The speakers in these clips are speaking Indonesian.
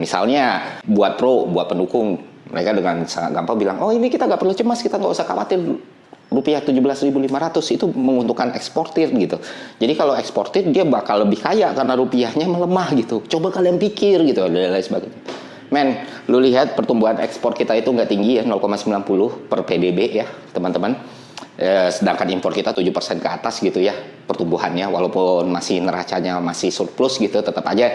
Misalnya buat pro, buat pendukung, mereka dengan sangat gampang bilang, oh ini kita nggak perlu cemas, kita nggak usah khawatir. Rupiah 17.500 itu menguntungkan eksportir gitu. Jadi kalau eksportir dia bakal lebih kaya karena rupiahnya melemah gitu. Coba kalian pikir gitu dan lain sebagainya. Men, lu lihat pertumbuhan ekspor kita itu nggak tinggi ya, 0,90 per PDB ya teman-teman. Sedangkan impor kita 7% ke atas gitu ya pertumbuhannya, walaupun masih neracanya masih surplus gitu, tetap aja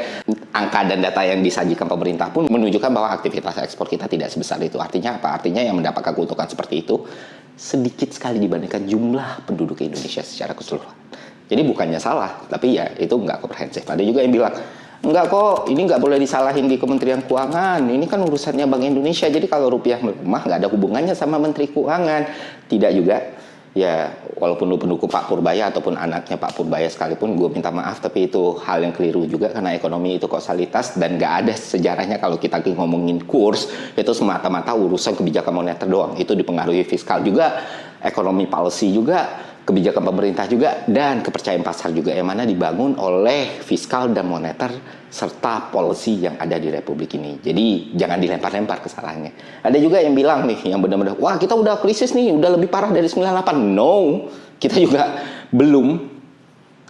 angka dan data yang disajikan pemerintah pun menunjukkan bahwa aktivitas ekspor kita tidak sebesar itu. Artinya apa? Artinya yang mendapatkan keuntungan seperti itu sedikit sekali dibandingkan jumlah penduduk Indonesia secara keseluruhan. Jadi bukannya salah, tapi ya itu nggak komprehensif. Ada juga yang bilang, enggak kok, ini nggak boleh disalahin di Kementerian Keuangan. Ini kan urusannya Bank Indonesia. Jadi kalau rupiah melemah nggak ada hubungannya sama Menteri Keuangan. Tidak juga. Ya, walaupun lu pendukung Pak Purbaya ataupun anaknya Pak Purbaya sekalipun, gue minta maaf, tapi itu hal yang keliru juga karena ekonomi itu kausalitas dan nggak ada sejarahnya kalau kita ngomongin kurs itu semata-mata urusan kebijakan moneter doang. Itu dipengaruhi fiskal juga, ekonomi policy juga, kebijakan pemerintah juga, dan kepercayaan pasar juga yang mana dibangun oleh fiskal dan moneter serta policy yang ada di Republik ini. Jadi jangan dilempar-lempar kesalahannya. Ada juga yang bilang nih, yang benar-benar, wah kita udah krisis nih, udah lebih parah dari 98. No, kita juga belum,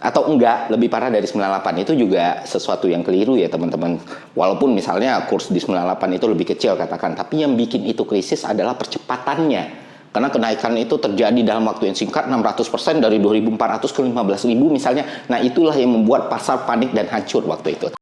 atau enggak, lebih parah dari 98. Itu juga sesuatu yang keliru ya teman-teman. Walaupun misalnya kurs di 98 itu lebih kecil katakan, tapi yang bikin itu krisis adalah percepatannya. Karena kenaikan itu terjadi dalam waktu yang singkat, 600% dari 2.400 ke 15.000 misalnya. Nah itulah yang membuat pasar panik dan hancur waktu itu.